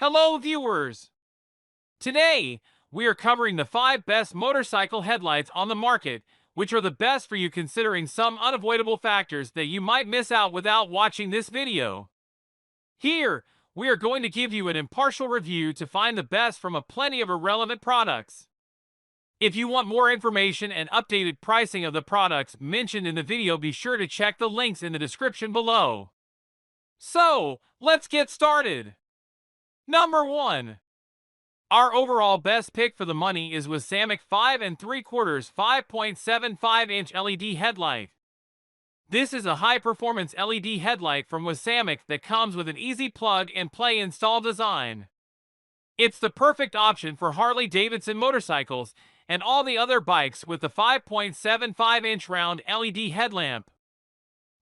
Hello viewers! Today, we are covering the 5 best motorcycle headlights on the market, which are the best for you considering some unavoidable factors that you might miss out without watching this video. Here, we are going to give you an impartial review to find the best from a plenty of irrelevant products. If you want more information and updated pricing of the products mentioned in the video, be sure to check the links in the description below. So, let's get started! Number 1. Our overall best pick for the money is Wisamic 5 3/4 5.75-inch LED headlight. This is a high-performance LED headlight from Wisamic that comes with an easy plug-and-play install design. It's the perfect option for Harley Davidson motorcycles and all the other bikes with the 5.75-inch round LED headlamp.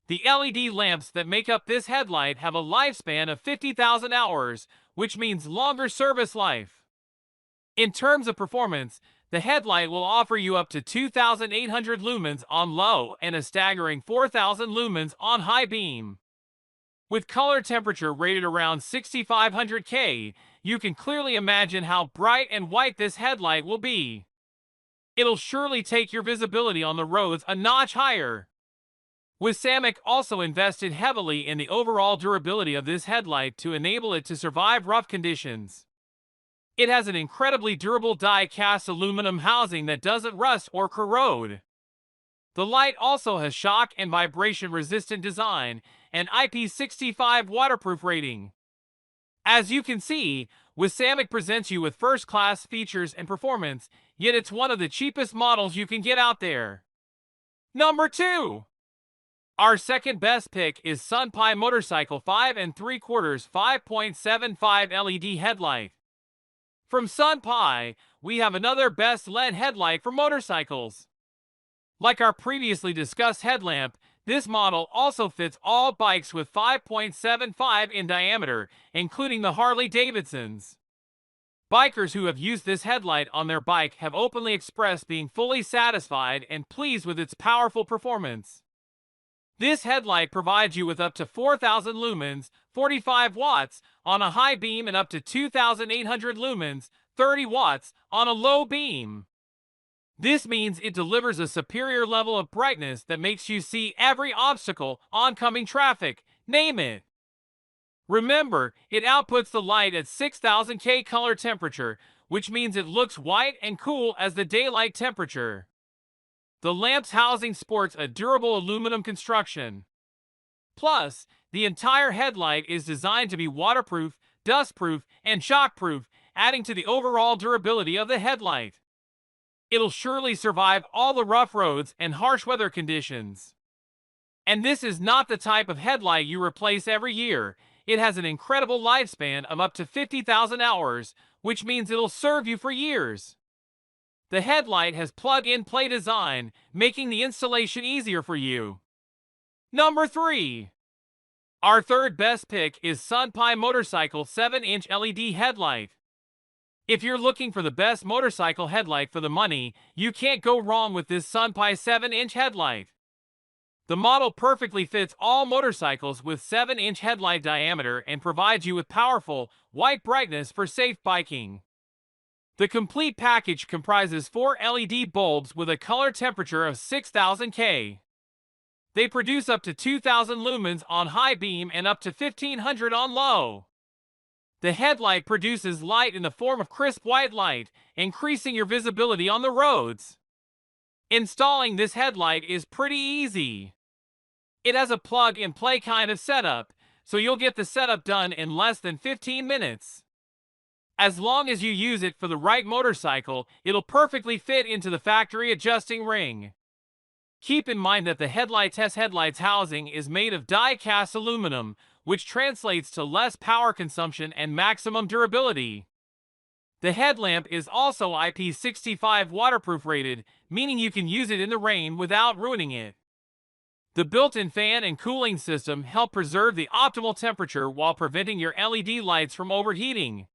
The LED lamps that make up this headlight have a lifespan of 50,000 hours, which means longer service life. In terms of performance, the headlight will offer you up to 2,800 lumens on low and a staggering 4,000 lumens on high beam. With color temperature rated around 6,500 K, you can clearly imagine how bright and white this headlight will be. It'll surely take your visibility on the roads a notch higher. Wisamic also invested heavily in the overall durability of this headlight to enable it to survive rough conditions. It has an incredibly durable die-cast aluminum housing that doesn't rust or corrode. The light also has shock and vibration-resistant design and IP65 waterproof rating. As you can see, Wisamic presents you with first-class features and performance, yet it's one of the cheapest models you can get out there. Number 2. Our second best pick is Sunpie Motorcycle 5 3/4 5.75 LED headlight. From Sunpie, we have another best LED headlight for motorcycles. Like our previously discussed headlamp, this model also fits all bikes with 5.75 in diameter, including the Harley Davidsons. Bikers who have used this headlight on their bike have openly expressed being fully satisfied and pleased with its powerful performance. This headlight provides you with up to 4,000 lumens, 45 watts, on a high beam and up to 2,800 lumens, 30 watts, on a low beam. This means it delivers a superior level of brightness that makes you see every obstacle, oncoming traffic, name it. Remember, it outputs the light at 6,000 K color temperature, which means it looks white and cool as the daylight temperature. The lamp's housing sports a durable aluminum construction. Plus, the entire headlight is designed to be waterproof, dustproof, and shockproof, adding to the overall durability of the headlight. It'll surely survive all the rough roads and harsh weather conditions. And this is not the type of headlight you replace every year. It has an incredible lifespan of up to 50,000 hours, which means it'll serve you for years. The headlight has plug-and-play design, making the installation easier for you. Number 3. Our third best pick is Sunpie Motorcycle 7-inch LED headlight. If you're looking for the best motorcycle headlight for the money, you can't go wrong with this Sunpie 7-inch headlight. The model perfectly fits all motorcycles with 7-inch headlight diameter and provides you with powerful, white brightness for safe biking. The complete package comprises 4 LED bulbs with a color temperature of 6,000 K. They produce up to 2,000 lumens on high beam and up to 1,500 on low. The headlight produces light in the form of crisp white light, increasing your visibility on the roads. Installing this headlight is pretty easy. It has a plug-and-play kind of setup, so you'll get the setup done in less than 15 minutes. As long as you use it for the right motorcycle, it'll perfectly fit into the factory adjusting ring. Keep in mind that the headlights housing is made of die-cast aluminum, which translates to less power consumption and maximum durability. The headlamp is also IP65 waterproof rated, meaning you can use it in the rain without ruining it. The built-in fan and cooling system help preserve the optimal temperature while preventing your LED lights from overheating.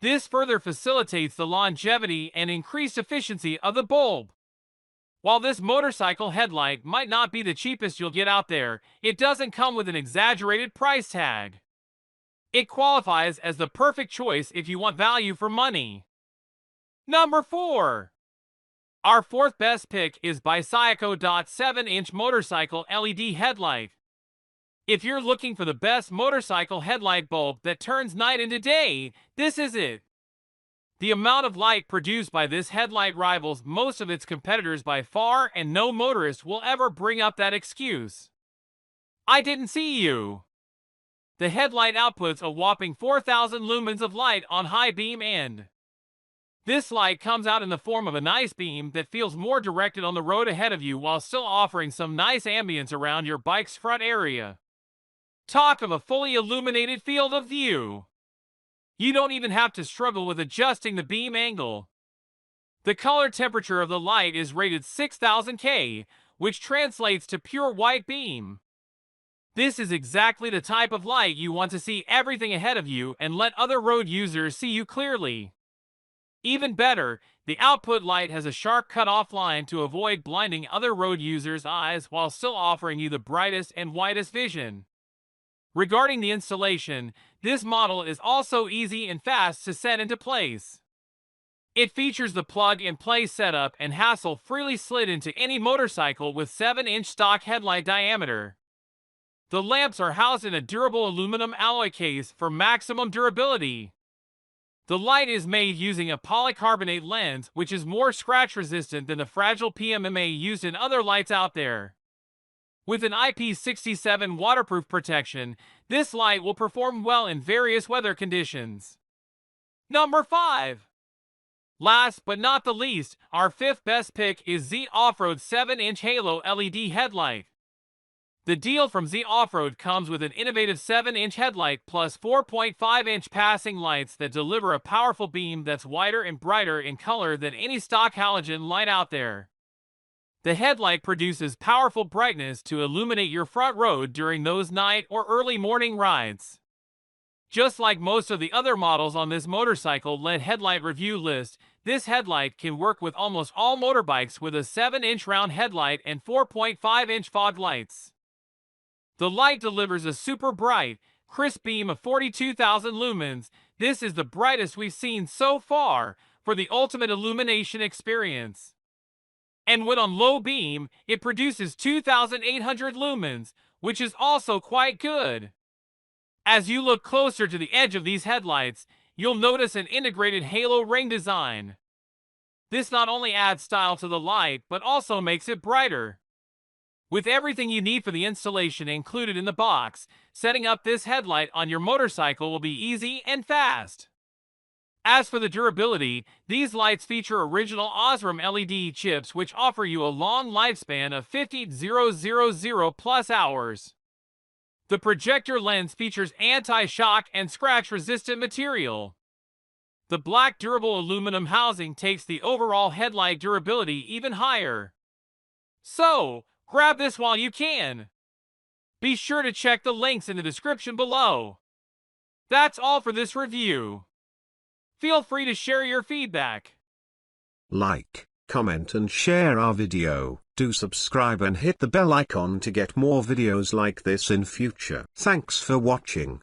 This further facilitates the longevity and increased efficiency of the bulb. While this motorcycle headlight might not be the cheapest you'll get out there, it doesn't come with an exaggerated price tag. It qualifies as the perfect choice if you want value for money. Number 4. Our fourth best pick is Wisamic 7-inch Motorcycle LED Headlight. If you're looking for the best motorcycle headlight bulb that turns night into day, this is it. The amount of light produced by this headlight rivals most of its competitors by far, and no motorist will ever bring up that excuse. "I didn't see you." The headlight outputs a whopping 4,000 lumens of light on high beam end. This light comes out in the form of a nice beam that feels more directed on the road ahead of you while still offering some nice ambience around your bike's front area. Talk of a fully illuminated field of view. You don't even have to struggle with adjusting the beam angle. The color temperature of the light is rated 6000 K, which translates to pure white beam. This is exactly the type of light you want to see everything ahead of you and let other road users see you clearly. Even better, the output light has a sharp cutoff line to avoid blinding other road users' eyes while still offering you the brightest and widest vision. Regarding the installation, this model is also easy and fast to set into place. It features the plug-and-play setup and hassle-freely slid into any motorcycle with 7-inch stock headlight diameter. The lamps are housed in a durable aluminum alloy case for maximum durability. The light is made using a polycarbonate lens, which is more scratch-resistant than the fragile PMMA used in other lights out there. With an IP67 waterproof protection, this light will perform well in various weather conditions. Number 5. Last but not the least, our fifth best pick is Z Off-Road 7-inch Halo LED Headlight. The deal from Z Off-Road comes with an innovative 7-inch headlight plus 4.5-inch passing lights that deliver a powerful beam that's wider and brighter in color than any stock halogen light out there. The headlight produces powerful brightness to illuminate your front road during those night or early morning rides. Just like most of the other models on this motorcycle-led headlight review list, this headlight can work with almost all motorbikes with a 7-inch round headlight and 4.5-inch fog lights. The light delivers a super bright, crisp beam of 42,000 lumens. This is the brightest we've seen so far for the ultimate illumination experience. And when on low beam, it produces 2,800 lumens, which is also quite good. As you look closer to the edge of these headlights, you'll notice an integrated halo ring design. This not only adds style to the light, but also makes it brighter. With everything you need for the installation included in the box, setting up this headlight on your motorcycle will be easy and fast. As for the durability, these lights feature original Osram LED chips which offer you a long lifespan of 50,000 plus hours. The projector lens features anti-shock and scratch-resistant material. The black durable aluminum housing takes the overall headlight durability even higher. So, grab this while you can. Be sure to check the links in the description below. That's all for this review. Feel free to share your feedback. Like, comment and share our video. Do subscribe and hit the bell icon to get more videos like this in future. Thanks for watching.